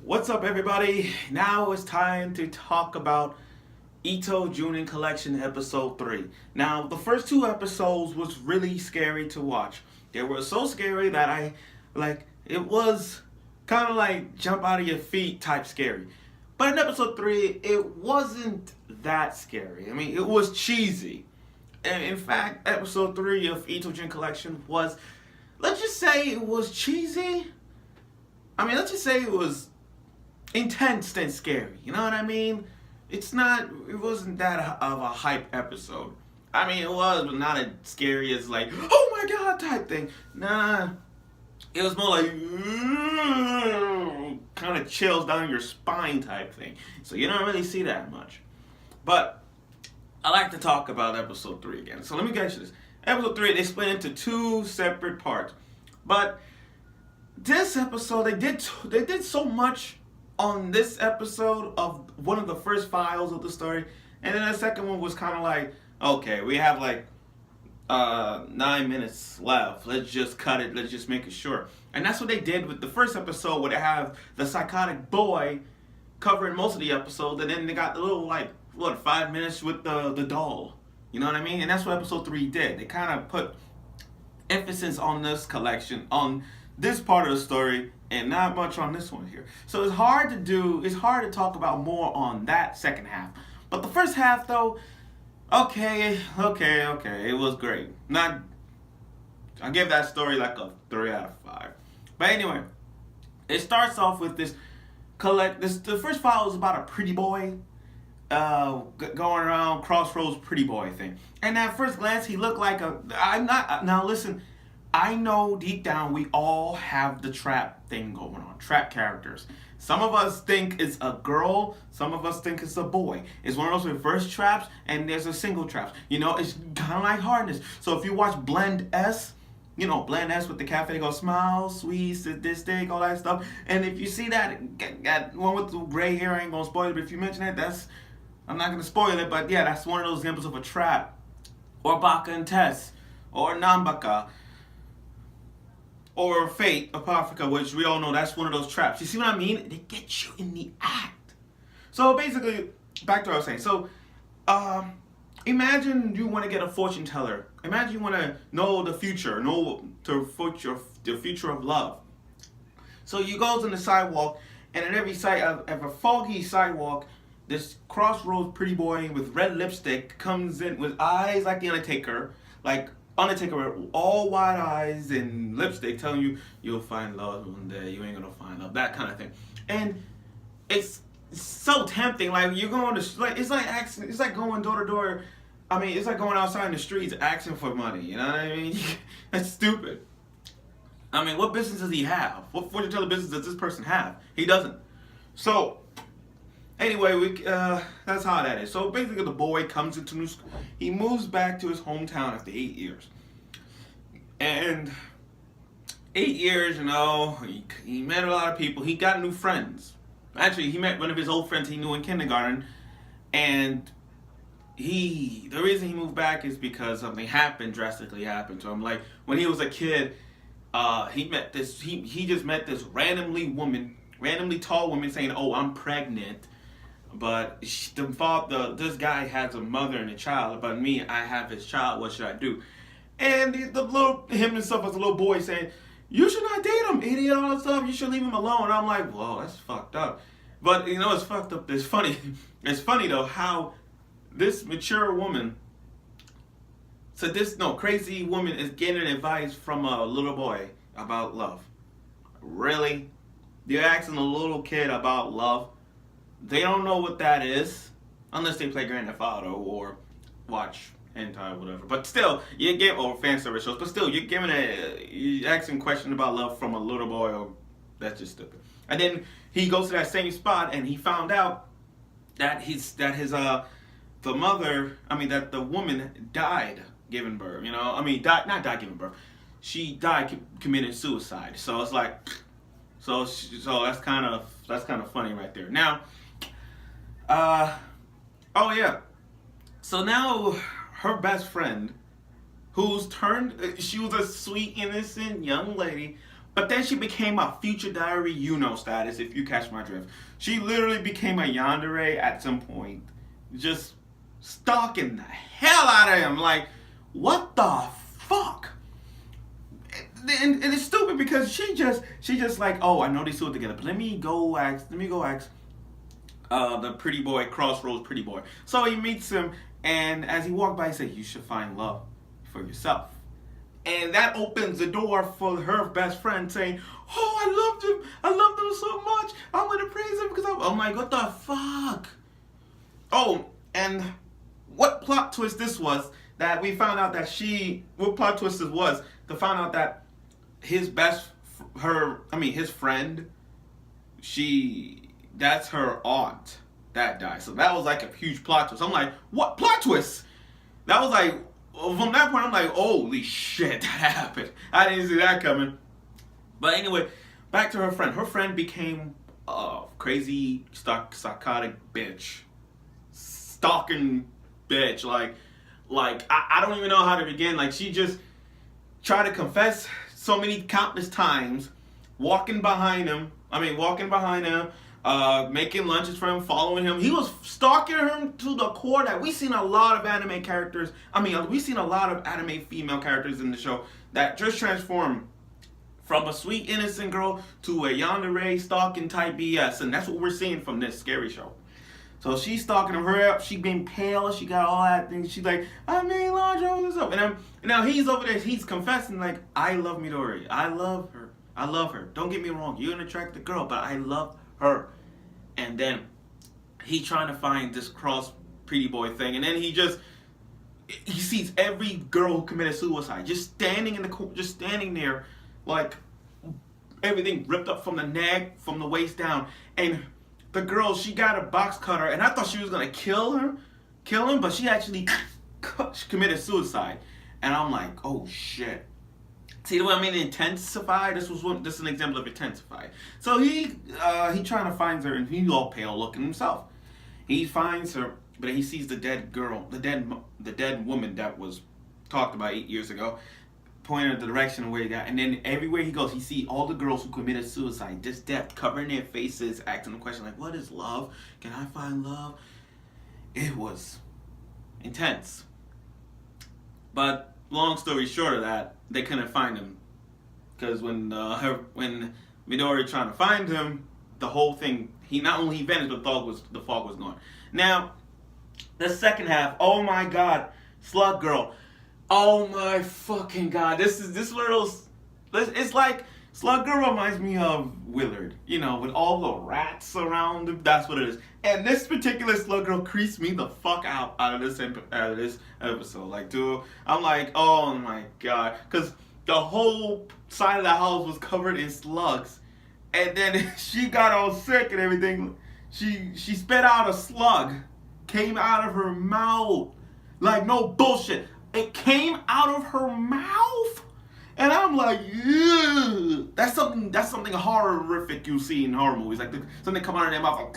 What's up, everybody? Now it's time to talk about Ito Junin Collection Episode 3. Now, the first two episodes was really scary to watch. They were so scary that it was kind of like jump out of your feet type scary. But in episode 3, it wasn't that scary. I mean, it was cheesy. And in fact, episode 3 of Ito Junin Collection was, let's just say it was cheesy. Let's just say it was intense and scary. You know what I mean? It wasn't that of a hype episode. It was, but not as scary as like, oh my god type thing. Nah. It was more like, kind of chills down your spine type thing. So you don't really see that much. But I like to talk about episode 3 again. So let me get you this. Episode 3, they split into two separate parts. But this episode, they did so much on this episode of one of the first files of the story, and then the second one was kind of like, okay, we have like 9 minutes left. Let's just cut it. Let's just make it short. And that's what they did with the first episode, where they have the psychotic boy covering most of the episode, and then they got the little 5 minutes with the doll. You know what I mean? And that's what episode 3 did. They kind of put emphasis on this collection, on this part of the story, and not much on this one here. So it's hard to talk about more on that second half. But the first half though, okay, it was great. I give that story like a 3 out of 5. But anyway, it starts off with the first file is about a pretty boy going around Crossroads pretty boy thing. And at first glance he looked like now listen, I know deep down we all have the trap thing going on, trap characters. Some of us think it's a girl, some of us think it's a boy. It's one of those reverse traps, and there's a single traps. It's kind of like Hardness. So if you watch Blend S, Blend S with the cafe, they go smile, sweet, this thing, all that stuff. And if you see that one with the gray hair, I ain't gonna spoil it, but if you mention it, I'm not gonna spoil it, but yeah, that's one of those examples of a trap. Or Baka and Tess, or Nambaka, or Fate, Apocrypha, which we all know that's one of those traps. You see what I mean? They get you in the act. So basically, back to what I was saying. So, imagine you want to get a fortune teller. Imagine you want to know the future, the future of love. So you goes on the sidewalk, and at every side of a foggy sidewalk, this Crossroads pretty boy with red lipstick comes in with eyes like the Undertaker with all wide eyes and lipstick, telling you you'll find love one day, you ain't gonna find love, that kind of thing. And it's so tempting. Like you're going to it's like going door to door. It's like going outside in the streets asking for money. You know what I mean? That's stupid. What business does he have? What fortune teller business does this person have? He doesn't. So anyway, that's how that is. So basically, the boy comes into new school. He moves back to his hometown after 8 years. And 8 years, he met a lot of people. He got new friends. Actually, he met one of his old friends he knew in kindergarten. And the reason he moved back is because something drastically happened to him. Like, when he was a kid, he just met this randomly tall woman saying, "Oh, I'm pregnant. But this guy has a mother and a child. But me, I have his child. What should I do?" And him himself as a little boy saying, "You should not date him, idiot, all that stuff. You should leave him alone." And I'm like, whoa, that's fucked up. But it's fucked up. It's funny. It's funny though how this mature woman. So this crazy woman is getting advice from a little boy about love. Really? You're asking a little kid about love? They don't know what that is, unless they play Grand Theft Auto or watch hentai or whatever. But still, or fan service shows. But still, you're asking a question about love from a little boy. Or that's just stupid. And then he goes to that same spot, and he found out that that the woman died giving birth. Not died giving birth. She died committing suicide. So it's like, so that's kind of funny right there. Now. Oh yeah. So now her best friend, she was a sweet, innocent young lady, But then she became a future diary status, if you catch my drift. She literally became a yandere at some point, just stalking the hell out of him. Like, what the fuck? And it's stupid because she just like, oh, I know these two are together, but let me go ask the pretty boy, Crossroads pretty boy. So he meets him, and as he walked by, he said, you should find love for yourself. And that opens the door for her best friend saying, oh, I loved him so much, I'm going to praise him because I'm like, what the fuck? Oh, and what plot twist this was, that we found out that what plot twist this was, to find out that his friend, that's her aunt that died. So that was like a huge plot twist. I'm like, what plot twist? That was like, from that point, I'm like, holy shit, that happened. I didn't see that coming. But anyway, back to her friend. Her friend became a crazy, psychotic bitch. Stalking bitch. Like I don't even know how to begin. Like, she just tried to confess so many countless times, walking behind him, making lunches for him, following him. He was stalking him to the core that we've seen a lot of anime characters. We've seen a lot of anime female characters in the show that just transform from a sweet, innocent girl to a yandere stalking type BS. And that's what we're seeing from this scary show. So she's stalking him, her up, she being pale, she got all that thing. She's like, I made laundry, all this up. And now he's over there, he's confessing like, I love Midori. I love her. Don't get me wrong, you're an attractive girl, but I love her. And then he trying to find this cross pretty boy thing, and then he sees every girl who committed suicide just standing there, like everything ripped up from the neck, from the waist down. And the girl, she got a box cutter, and I thought she was gonna kill him, but she actually committed suicide. And I'm like, oh shit. See what I mean? Intensify. This is an example of intensify. So he trying to find her, and he's all pale looking himself. He finds her, but he sees the dead girl, the dead woman that was talked about 8 years ago, pointing in the direction where he got. And then everywhere he goes, he sees all the girls who committed suicide, just death, covering their faces, asking the question like, "What is love? Can I find love?" It was intense. But long story short of that, they couldn't find him, because when Midori trying to find him, the whole thing, he not only vanished, but the fog was gone. Now, the second half, oh my god, Slug Girl, oh my fucking god, this little, it's like Slug Girl reminds me of Willard, with all the rats around him. That's what it is. And this particular Slug Girl creeps me the fuck out of this episode. Like, dude, I'm like, oh my god, because the whole side of the house was covered in slugs, and then she got all sick and everything. She spit out a slug, came out of her mouth, like, no bullshit. It came out of her mouth. And I'm like, ew. That's something horrific you see in horror movies. Like something come out of their mouth, like,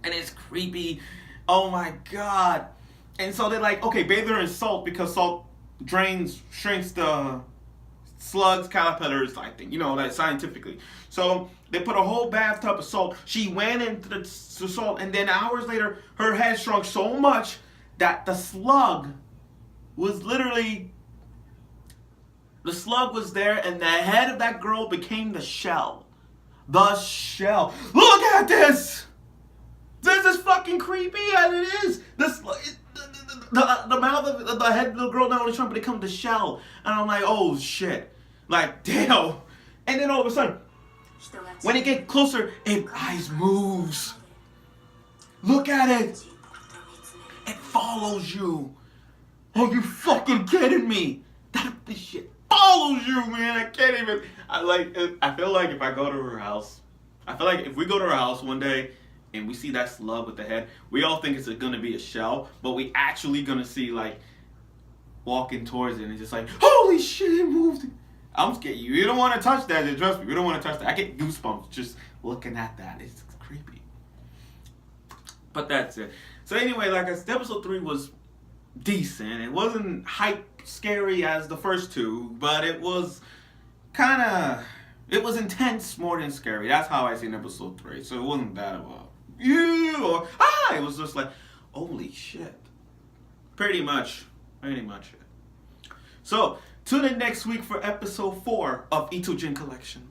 and it's creepy. Oh my god. And so they're like, okay, bathe her in salt, because salt shrinks the slugs, caterpillars, like thing, like scientifically. So they put a whole bathtub of salt. She went into the salt, and then hours later, her head shrunk so much that the slug was there, and the head of that girl became the shell. The shell. Look at this! This is fucking creepy, and it is. The mouth of the head of the girl not only shrunk, but it becomes the shell. And I'm like, oh shit. Like, damn. And then all of a sudden, when it gets closer, its eyes moves. Look at it. It follows you. Are you fucking kidding me? This shit follows you, man. I can't even. I feel like if I go to her house, if we go to her house one day and we see that slug with the head, we all think it's gonna be a shell, but we actually gonna see, like, walking towards it, and it's just like, holy shit, it moved. I'm scared. You don't want to touch that. Trust me, we don't want to touch that. I get goosebumps just looking at that. It's creepy. But that's it. So anyway, like I said, episode 3 was decent. It wasn't hype scary as the first two, but it was intense more than scary. That's how I seen episode 3. So it wasn't that about it was just like, holy shit. Pretty much it. So tune in next week for episode 4 of Itojin Collection.